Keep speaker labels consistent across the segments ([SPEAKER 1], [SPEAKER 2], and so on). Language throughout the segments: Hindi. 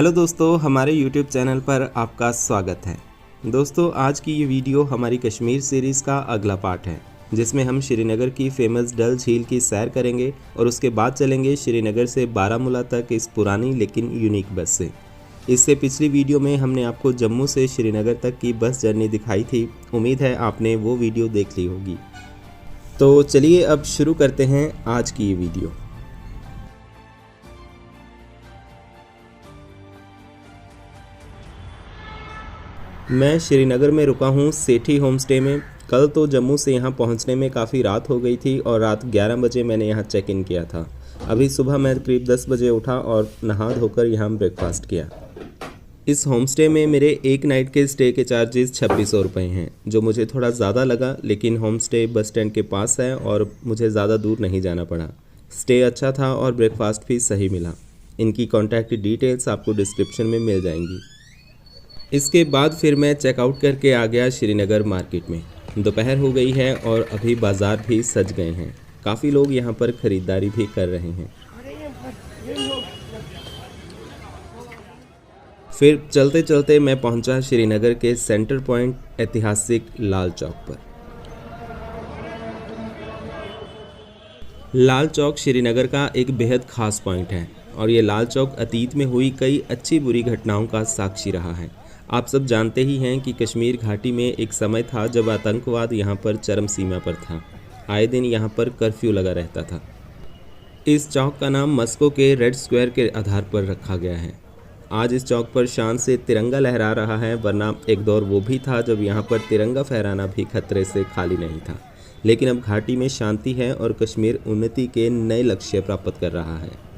[SPEAKER 1] हेलो दोस्तों, हमारे YouTube चैनल पर आपका स्वागत है। दोस्तों, आज की ये वीडियो हमारी कश्मीर सीरीज़ का अगला पार्ट है, जिसमें हम श्रीनगर की फेमस डल झील की सैर करेंगे और उसके बाद चलेंगे श्रीनगर से बारामूला तक इस पुरानी लेकिन यूनिक बस से। इससे पिछली वीडियो में हमने आपको जम्मू से श्रीनगर तक की बस जर्नी दिखाई थी। उम्मीद है आपने वो वीडियो देख ली होगी। तो चलिए अब शुरू करते हैं आज की ये वीडियो। मैं श्रीनगर में रुका हूँ सेठी होम स्टे में। कल तो जम्मू से यहाँ पहुँचने में काफ़ी रात हो गई थी और रात 11 बजे मैंने यहाँ चेक इन किया था। अभी सुबह मैं करीब 10 बजे उठा और नहा धोकर यहाँ ब्रेकफास्ट किया। इस होम स्टे में मेरे एक नाइट के स्टे के चार्जेस 2600 रुपये हैं, जो मुझे थोड़ा ज़्यादा लगा, लेकिन होम स्टे बस स्टैंड के पास है और मुझे ज़्यादा दूर नहीं जाना पड़ा। स्टे अच्छा था और ब्रेकफास्ट भी सही मिला। इनकी कॉन्टैक्ट डिटेल्स आपको डिस्क्रिप्शन में मिल जाएंगी। इसके बाद फिर मैं चेकआउट करके आ गया श्रीनगर मार्केट में। दोपहर हो गई है और अभी बाज़ार भी सज गए हैं। काफ़ी लोग यहाँ पर ख़रीदारी भी कर रहे हैं। फिर चलते चलते मैं पहुँचा श्रीनगर के सेंटर पॉइंट ऐतिहासिक लाल चौक पर। लाल चौक श्रीनगर का एक बेहद ख़ास पॉइंट है और ये लाल चौक अतीत में हुई कई अच्छी बुरी घटनाओं का साक्षी रहा है। आप सब जानते ही हैं कि कश्मीर घाटी में एक समय था जब आतंकवाद यहाँ पर चरम सीमा पर था। आए दिन यहाँ पर कर्फ्यू लगा रहता था। इस चौक का नाम मस्को के रेड स्क्वायर के आधार पर रखा गया है। आज इस चौक पर शान से तिरंगा लहरा रहा है, वरना एक दौर वो भी था जब यहाँ पर तिरंगा फहराना भी खतरे से खाली नहीं था। लेकिन अब घाटी में शांति है और कश्मीर उन्नति के नए लक्ष्य प्राप्त कर रहा है।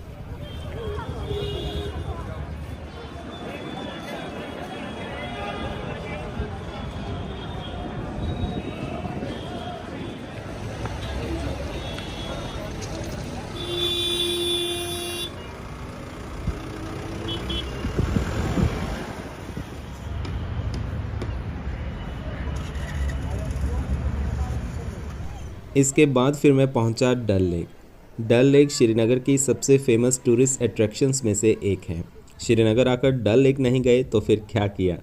[SPEAKER 1] इसके बाद फिर मैं पहुंचा डल लेक। डल लेक श्रीनगर की सबसे फेमस टूरिस्ट अट्रैक्शंस में से एक है। श्रीनगर आकर डल लेक नहीं गए तो फिर क्या किया।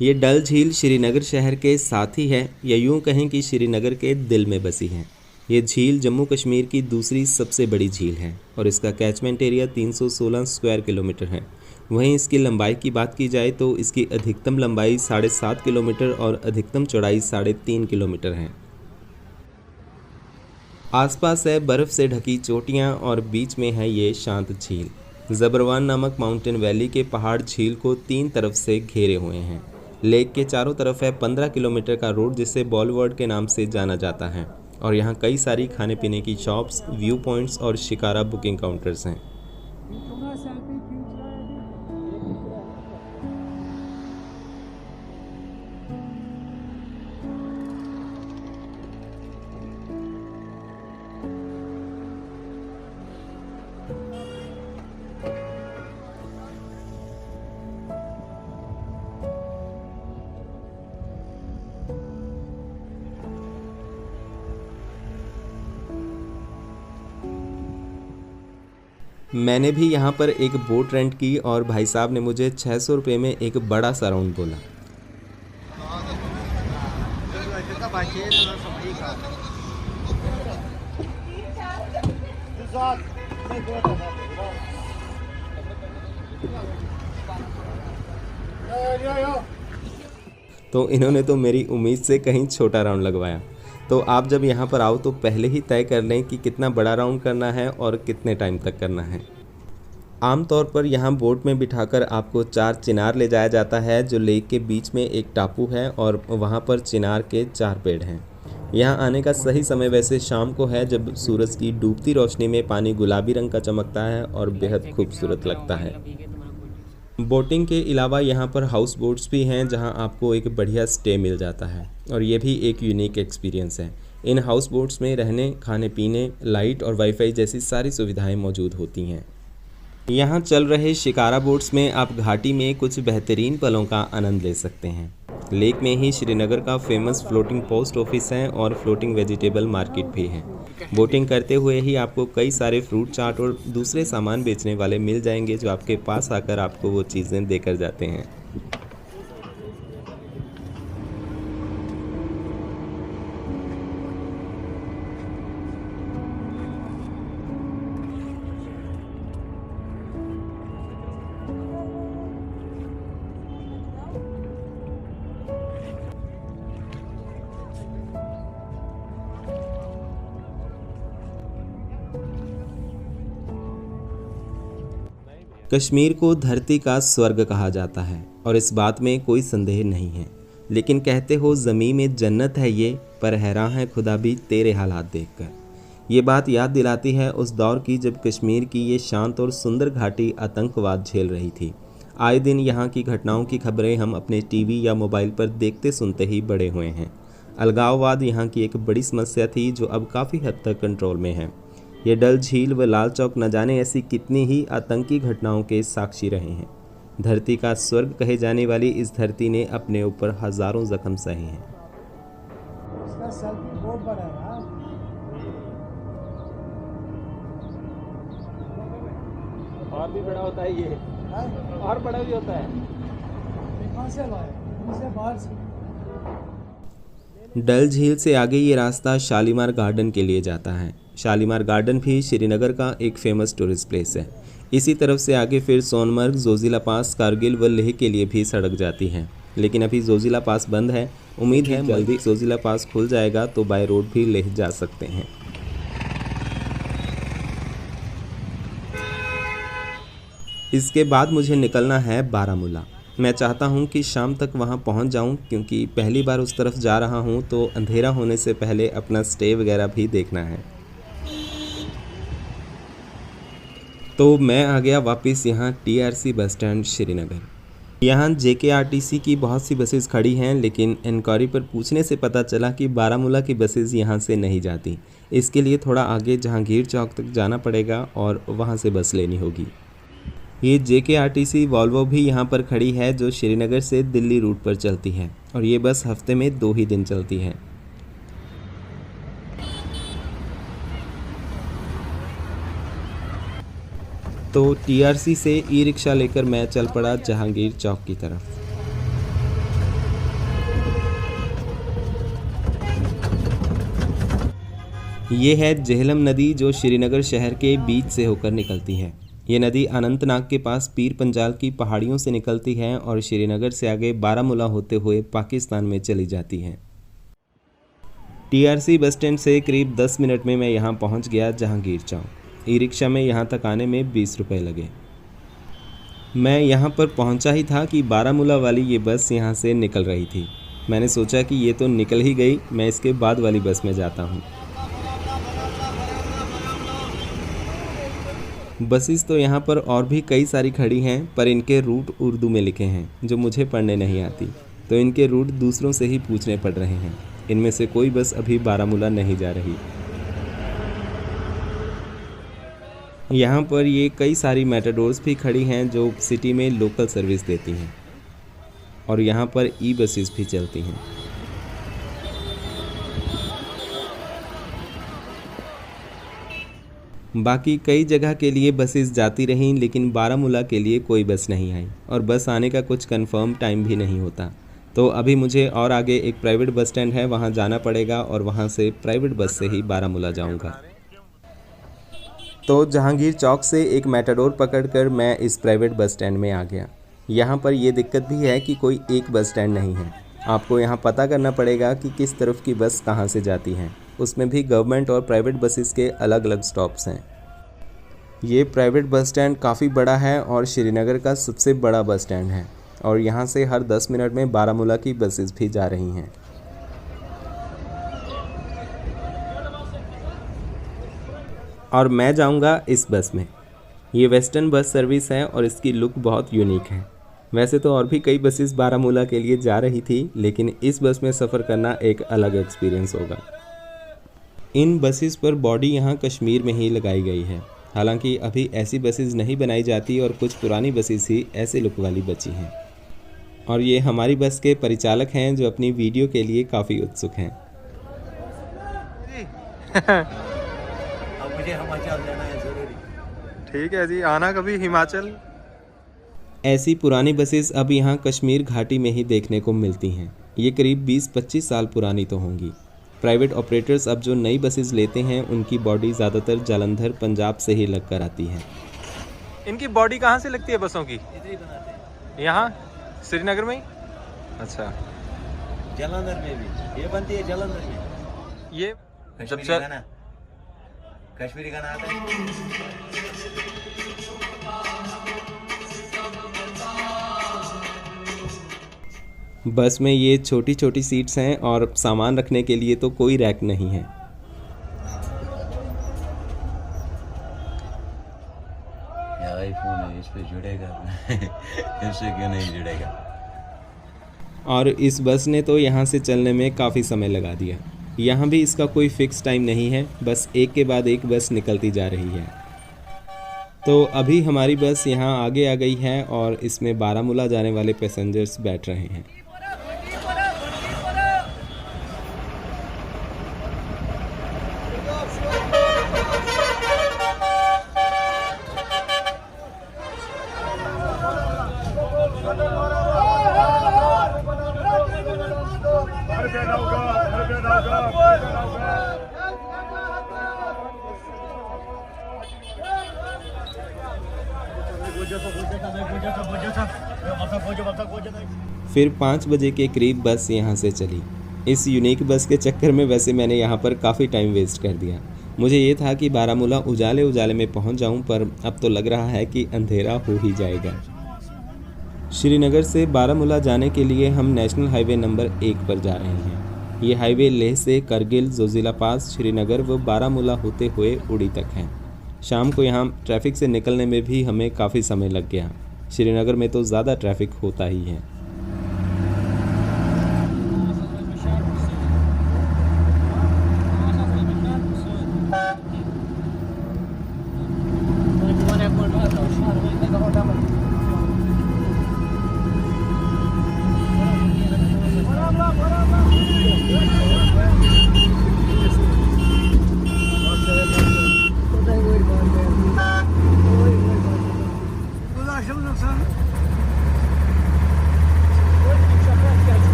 [SPEAKER 1] ये डल झील श्रीनगर शहर के साथ ही है, या यूँ कहें कि श्रीनगर के दिल में बसी है। ये झील जम्मू कश्मीर की दूसरी सबसे बड़ी झील है और इसका कैचमेंट एरिया 316 स्क्वायर किलोमीटर है। वहीं इसकी लंबाई की बात की जाए तो इसकी अधिकतम लंबाई 7.5 किलोमीटर और अधिकतम चौड़ाई 3.5 किलोमीटर है। आसपास है बर्फ़ से ढकी चोटियाँ और बीच में है ये शांत झील। ज़बरवान नामक माउंटेन वैली के पहाड़ झील को 3 तरफ से घेरे हुए हैं। लेक के चारों तरफ है 15 किलोमीटर का रोड, जिसे बॉलीवुड के नाम से जाना जाता है, और यहाँ कई सारी खाने पीने की शॉप्स, व्यू पॉइंट्स और शिकारा बुकिंग काउंटर्स हैं। मैंने भी यहाँ पर एक बोट रेंट की और भाई साहब ने मुझे 600 रुपये में एक बड़ा सा राउंड बोला। तो इन्होंने तो मेरी उम्मीद से कहीं छोटा राउंड लगवाया। तो आप जब यहाँ पर आओ तो पहले ही तय कर लें कि कितना बड़ा राउंड करना है और कितने टाइम तक करना है। आमतौर पर यहाँ बोट में बिठाकर आपको 4 चिनार ले जाया जाता है, जो लेक के बीच में एक टापू है और वहाँ पर चिनार के 4 पेड़ हैं। यहाँ आने का सही समय वैसे शाम को है, जब सूरज की डूबती रोशनी में पानी गुलाबी रंग का चमकता है और बेहद खूबसूरत लगता है। बोटिंग के अलावा यहाँ पर हाउस बोट्स भी हैं, जहाँ आपको एक बढ़िया स्टे मिल जाता है और ये भी एक यूनिक एक्सपीरियंस है। इन हाउस बोट्स में रहने, खाने पीने, लाइट और वाईफाई जैसी सारी सुविधाएं मौजूद होती हैं। यहाँ चल रहे शिकारा बोट्स में आप घाटी में कुछ बेहतरीन पलों का आनंद ले सकते हैं। लेक में ही श्रीनगर का फेमस फ्लोटिंग पोस्ट ऑफिस है और फ्लोटिंग वेजिटेबल मार्केट भी है। बोटिंग करते हुए ही आपको कई सारे फ्रूट चाट और दूसरे सामान बेचने वाले मिल जाएंगे जो आपके पास आकर आपको वो चीज़ें देकर जाते हैं। कश्मीर को धरती का स्वर्ग कहा जाता है और इस बात में कोई संदेह नहीं है, लेकिन कहते हो ज़मीं में जन्नत है ये, पर हैरान है खुदा भी तेरे हालात देखकर। ये बात याद दिलाती है उस दौर की जब कश्मीर की ये शांत और सुंदर घाटी आतंकवाद झेल रही थी। आए दिन यहाँ की घटनाओं की खबरें हम अपने टीवी या मोबाइल पर देखते सुनते ही बड़े हुए हैं। अलगाववाद यहाँ की एक बड़ी समस्या थी जो अब काफ़ी हद तक कंट्रोल में है। ये डल झील व लाल चौक न जाने ऐसी कितनी ही आतंकी घटनाओं के साक्षी रहे हैं। धरती का स्वर्ग कहे जाने वाली इस धरती ने अपने ऊपर हजारों जख्म सहे हैं।
[SPEAKER 2] इसका सेल्फी बहुत बड़ा है यार।
[SPEAKER 1] और भी बड़ा होता है ये, और बड़ा भी होता है।
[SPEAKER 2] कहाँ से लाए? इसे बाहर से।
[SPEAKER 1] डल झील से आगे ये रास्ता शालीमार गार्डन के लिए जाता है। शालीमार गार्डन भी श्रीनगर का एक फेमस टूरिस्ट प्लेस है। इसी तरफ से आगे फिर सोनमर्ग, जोजिला पास, कारगिल व लेह के लिए भी सड़क जाती है, लेकिन अभी जोजिला पास बंद है। उम्मीद है जल्दी जोजिला पास खुल जाएगा तो बाय रोड भी लेह जा सकते हैं। इसके बाद मुझे निकलना है बारामूला। मैं चाहता हूं कि शाम तक वहां पहुंच जाऊं, क्योंकि पहली बार उस तरफ जा रहा हूं तो अंधेरा होने से पहले अपना स्टे वगैरह भी देखना है। तो मैं आ गया वापस यहाँ TRC बस स्टैंड श्रीनगर। यहाँ JKRTC की बहुत सी बसेस खड़ी हैं, लेकिन इंक्वायरी पर पूछने से पता चला कि बारामूला की बसेस यहाँ से नहीं जाती। इसके लिए थोड़ा आगे जहांगीर चौक तक जाना पड़ेगा और वहाँ से बस लेनी होगी। ये JKRTC वॉल्वो भी यहाँ पर खड़ी है जो श्रीनगर से दिल्ली रूट पर चलती है, और ये बस हफ्ते में 2 ही दिन चलती है। तो TRC से ई-रिक्शा लेकर मैं चल पड़ा जहांगीर चौक की तरफ। ये है झेलम नदी जो श्रीनगर शहर के बीच से होकर निकलती है। ये नदी अनंतनाग के पास पीर पंजाल की पहाड़ियों से निकलती है और श्रीनगर से आगे बारामूला होते हुए पाकिस्तान में चली जाती है। TRC बस स्टैंड से करीब 10 मिनट में मैं यहाँ पहुँच गया जहांगीर चौक। ई-रिक्शा में यहाँ तक आने में 20 रुपये लगे। मैं यहाँ पर पहुँचा ही था कि बारामूला वाली ये बस यहाँ से निकल रही थी। मैंने सोचा कि ये तो निकल ही गई, मैं इसके बाद वाली बस में जाता हूँ। बसेस तो यहाँ पर और भी कई सारी खड़ी हैं, पर इनके रूट उर्दू में लिखे हैं जो मुझे पढ़ने नहीं आती, तो इनके रूट दूसरों से ही पूछने पड़ रहे हैं। इनमें से कोई बस अभी बारामूला नहीं जा रही। यहाँ पर ये कई सारी मेटाडोर्स भी खड़ी हैं जो सिटी में लोकल सर्विस देती हैं, और यहाँ पर ई बसेस भी चलती हैं। बाकी कई जगह के लिए बसेस जाती रहीं, लेकिन बारामूला के लिए कोई बस नहीं आई, और बस आने का कुछ कंफर्म टाइम भी नहीं होता। तो अभी मुझे और आगे एक प्राइवेट बस स्टैंड है, वहाँ जाना पड़ेगा और वहाँ से प्राइवेट बस से ही बारामूला जाऊँगा। तो जहांगीर चौक से एक मेटाडोर पकड़कर मैं इस प्राइवेट बस स्टैंड में आ गया। यहाँ पर ये दिक्कत भी है कि कोई एक बस स्टैंड नहीं है। आपको यहाँ पता करना पड़ेगा कि किस तरफ की बस कहाँ से जाती है। उसमें भी गवर्नमेंट और प्राइवेट बसेस के अलग अलग स्टॉप्स हैं। ये प्राइवेट बस स्टैंड काफ़ी बड़ा है और श्रीनगर का सबसे बड़ा बस स्टैंड है, और यहाँ से हर 10 मिनट में बारामूला की बसेस भी जा रही हैं। और मैं जाऊँगा इस बस में। ये वेस्टर्न बस सर्विस है और इसकी लुक बहुत यूनिक है। वैसे तो और भी कई बसेस बारामूला के लिए जा रही थी, लेकिन इस बस में सफ़र करना एक अलग एक्सपीरियंस होगा। इन बसेस पर बॉडी यहाँ कश्मीर में ही लगाई गई है। हालांकि अभी ऐसी बसेस नहीं बनाई जाती और कुछ पुरानी बसेस ही ऐसे लुक वाली बची हैं। और ये हमारी बस के परिचालक हैं जो अपनी वीडियो के लिए काफ़ी उत्सुक हैं।
[SPEAKER 3] मुझे हिमाचल जाना है ज़रूरी।
[SPEAKER 4] ठीक है जी, आना कभी हिमाचल।
[SPEAKER 1] ऐसी पुरानी बसेस अब यहाँ कश्मीर घाटी में ही देखने को मिलती हैं। ये करीब 20-25 साल पुरानी तो होंगी। प्राइवेट ऑपरेटर्स अब जो नई बसेस लेते हैं उनकी बॉडी ज़्यादातर जालंधर पंजाब से ही लग कर आती है।
[SPEAKER 4] इनकी बॉडी कहाँ से लगती है बसों की?
[SPEAKER 3] इधर ही बनाते हैं,
[SPEAKER 4] यहाँ श्रीनगर में ही। अच्छा,
[SPEAKER 3] जालंधर में भी ये बनती है, जालंधर में।
[SPEAKER 4] ये जब
[SPEAKER 3] कश्मीरी गाना आता है।
[SPEAKER 1] बस में ये छोटी छोटी सीट्स हैं और सामान रखने के लिए तो कोई रैक नहीं है।
[SPEAKER 3] ये आईफोन है, इस पे जुड़ेगा इससे क्यों नहीं जुड़ेगा।
[SPEAKER 1] और इस बस ने तो यहाँ से चलने में काफ़ी समय लगा दिया। यहाँ भी इसका कोई फिक्स टाइम नहीं है, बस एक के बाद एक बस निकलती जा रही है। तो अभी हमारी बस यहाँ आगे आ गई है और इसमें बारामूला जाने वाले पैसेंजर्स बैठ रहे हैं। फिर 5 बजे के करीब बस यहाँ से चली। इस यूनिक बस के चक्कर में वैसे मैंने यहाँ पर काफ़ी टाइम वेस्ट कर दिया। मुझे ये था कि बारामूला उजाले उजाले में पहुँच जाऊँ, पर अब तो लग रहा है कि अंधेरा हो ही जाएगा। श्रीनगर से बारामूला जाने के लिए हम नेशनल हाईवे नंबर 1 पर जा रहे हैं। ये हाईवे लेह से करगिल, जोजिला पास, श्रीनगर व बारामूला होते हुए उड़ी तक है। शाम को यहाँ ट्रैफिक से निकलने में भी हमें काफ़ी समय लग गया। श्रीनगर में तो ज़्यादा ट्रैफिक होता ही है।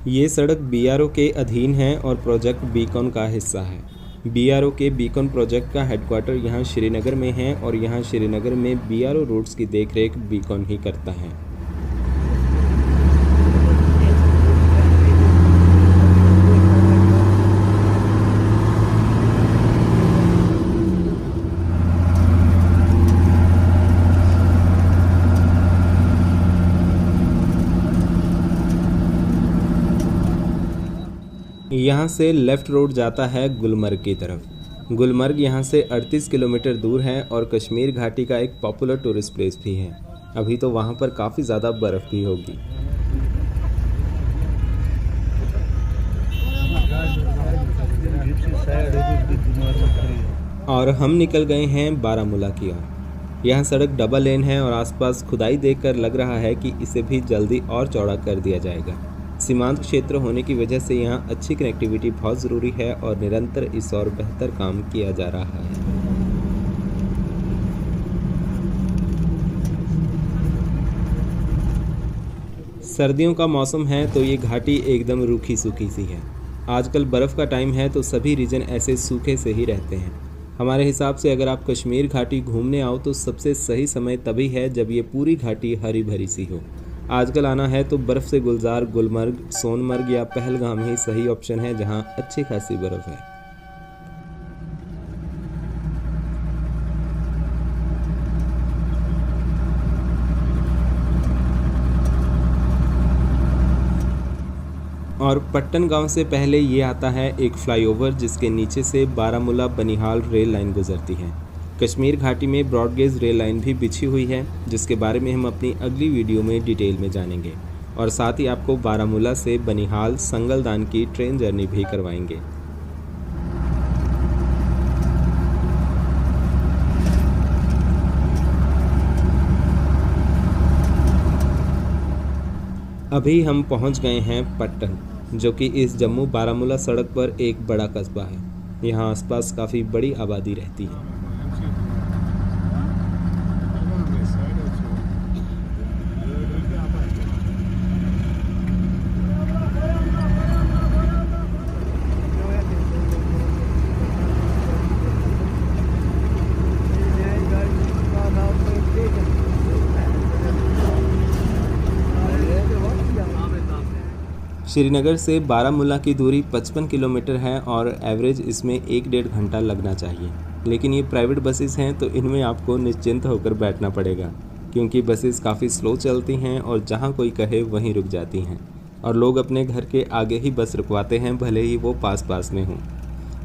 [SPEAKER 1] ये सड़क बीआरओ के अधीन है और प्रोजेक्ट बीकॉन का हिस्सा है। बीआरओ के बीकॉन प्रोजेक्ट का हेडक्वार्टर यहाँ श्रीनगर में है और यहाँ श्रीनगर में बीआरओ रोड्स की देखरेख बीकॉन ही करता है। यहाँ से लेफ़्ट रोड जाता है गुलमर्ग की तरफ। गुलमर्ग यहाँ से 38 किलोमीटर दूर है और कश्मीर घाटी का एक पॉपुलर टूरिस्ट प्लेस भी है। अभी तो वहाँ पर काफ़ी ज़्यादा बर्फ़ भी होगी। और हम निकल गए हैं बारामूला की ओर। यहाँ सड़क डबल लेन है और आसपास खुदाई देखकर लग रहा है कि इसे भी जल्दी और चौड़ा कर दिया जाएगा। सीमांत क्षेत्र होने की वजह से यहाँ अच्छी कनेक्टिविटी बहुत ज़रूरी है और निरंतर इस और बेहतर काम किया जा रहा है। सर्दियों का मौसम है तो ये घाटी एकदम रूखी सूखी सी है। आजकल बर्फ़ का टाइम है तो सभी रीजन ऐसे सूखे से ही रहते हैं। हमारे हिसाब से अगर आप कश्मीर घाटी घूमने आओ तो सबसे सही समय तभी है जब ये पूरी घाटी हरी भरी सी हो। आजकल आना है तो बर्फ़ से गुलजार गुलमर्ग, सोनमर्ग या पहलगाम ही सही ऑप्शन है जहां अच्छी खासी बर्फ़ है। और पट्टन गांव से पहले ये आता है एक फ्लाईओवर जिसके नीचे से बारामूला बनिहाल रेल लाइन गुजरती है। कश्मीर घाटी में ब्रॉडगेज रेल लाइन भी बिछी हुई है जिसके बारे में हम अपनी अगली वीडियो में डिटेल में जानेंगे और साथ ही आपको बारामूला से बनिहाल संगलदान की ट्रेन जर्नी भी करवाएंगे। अभी हम पहुंच गए हैं पट्टन। जो कि इस जम्मू बारामूला सड़क पर एक बड़ा कस्बा है। यहाँ आसपास काफ़ी बड़ी आबादी रहती है। श्रीनगर से बारामूला की दूरी 55 किलोमीटर है और एवरेज इसमें 1-1.5 घंटा लगना चाहिए। लेकिन ये प्राइवेट बसेस हैं तो इनमें आपको निश्चिंत होकर बैठना पड़ेगा, क्योंकि बसेस काफ़ी स्लो चलती हैं और जहाँ कोई कहे वहीं रुक जाती हैं और लोग अपने घर के आगे ही बस रुकवाते हैं, भले ही वो पास में हों।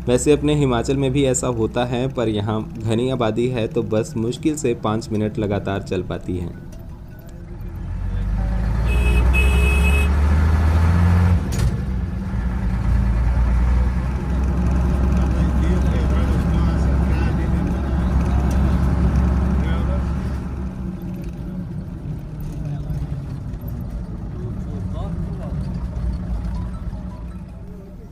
[SPEAKER 1] वैसे अपने हिमाचल में भी ऐसा होता है, पर यहाँ घनी आबादी है तो बस मुश्किल से 5 मिनट लगातार चल पाती है।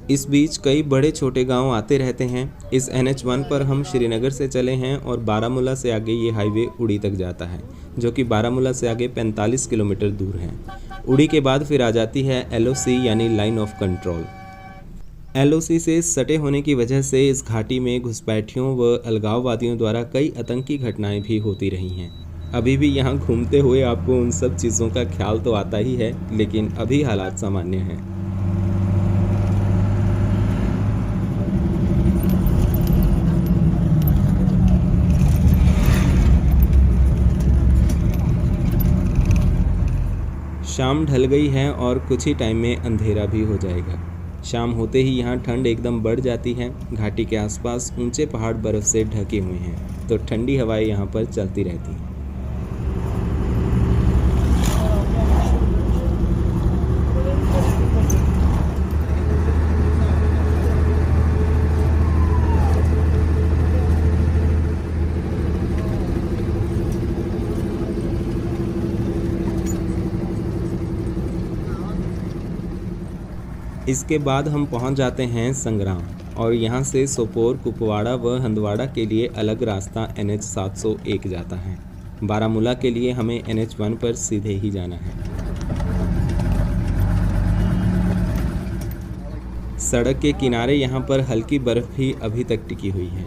[SPEAKER 1] इस बीच कई बड़े छोटे गांव आते रहते हैं। इस NH1 पर हम श्रीनगर से चले हैं और बारामूला से आगे ये हाईवे उड़ी तक जाता है, जो कि बारामूला से आगे 45 किलोमीटर दूर है। उड़ी के बाद फिर आ जाती है LOC यानी लाइन ऑफ कंट्रोल। LOC से सटे होने की वजह से इस घाटी में घुसपैठियों व अलगाववादियों द्वारा कई आतंकी घटनाएं भी होती रही हैं। अभी भी यहाँ घूमते हुए आपको उन सब चीज़ों का ख्याल तो आता ही है, लेकिन अभी हालात सामान्य हैं। शाम ढल गई है और कुछ ही टाइम में अंधेरा भी हो जाएगा। शाम होते ही यहाँ ठंड एकदम बढ़ जाती है। घाटी के आसपास ऊंचे पहाड़ बर्फ़ से ढके हुए हैं, तो ठंडी हवाएं यहाँ पर चलती रहती हैं। इसके बाद हम पहुंच जाते हैं संग्राम और यहाँ से सोपोर, कुपवाड़ा व हंदवाड़ा के लिए अलग रास्ता NH 701 जाता है। बारामूला के लिए हमें NH1 पर सीधे ही जाना है। सड़क के किनारे यहाँ पर हल्की बर्फ़ भी अभी तक टिकी हुई है।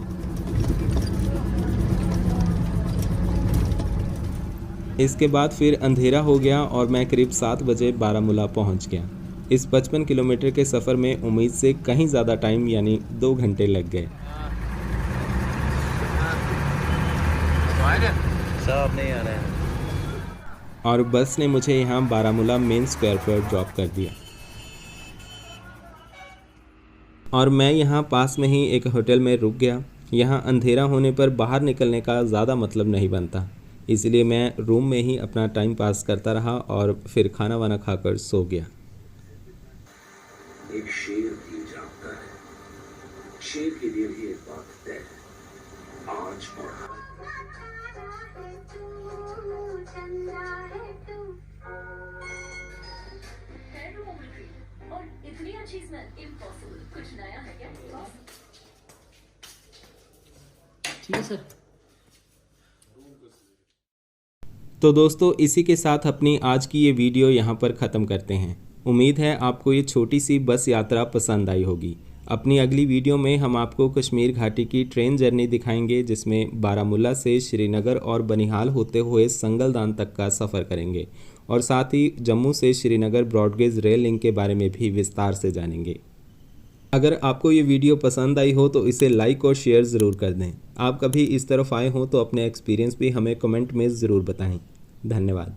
[SPEAKER 1] इसके बाद फिर अंधेरा हो गया और मैं करीब 7 बजे बारामूला पहुँच गया। इस 55 किलोमीटर के सफ़र में उम्मीद से कहीं ज़्यादा टाइम यानी 2 घंटे लग गए।
[SPEAKER 3] साहब नहीं आ रहे हैं।
[SPEAKER 1] और बस ने मुझे यहाँ बारामूला मेन स्क्वायर पर ड्रॉप कर दिया और मैं यहाँ पास में ही एक होटल में रुक गया। यहाँ अंधेरा होने पर बाहर निकलने का ज़्यादा मतलब नहीं बनता, इसलिए मैं रूम में ही अपना टाइम पास करता रहा और फिर खाना वाना खाकर सो गया।
[SPEAKER 5] एक शेर भी जागता है, शेर के लिए भी एक बात तय है, आज और इतनी अच्छी स्मेल, इम्पॉसिबल। कुछ नया है क्या? ठीक है सर।
[SPEAKER 1] तो दोस्तों, इसी के साथ अपनी आज की ये वीडियो यहाँ पर ख़त्म करते हैं। उम्मीद है आपको ये छोटी सी बस यात्रा पसंद आई होगी। अपनी अगली वीडियो में हम आपको कश्मीर घाटी की ट्रेन जर्नी दिखाएंगे, जिसमें बारामूला से श्रीनगर और बनिहाल होते हुए संगलदान तक का सफ़र करेंगे और साथ ही जम्मू से श्रीनगर ब्रॉडगेज रेल लिंक के बारे में भी विस्तार से जानेंगे। अगर आपको ये वीडियो पसंद आई हो तो इसे लाइक और शेयर ज़रूर कर दें। आप कभी इस तरफ आए हों तो अपने एक्सपीरियंस भी हमें कमेंट में ज़रूर बताएं। धन्यवाद।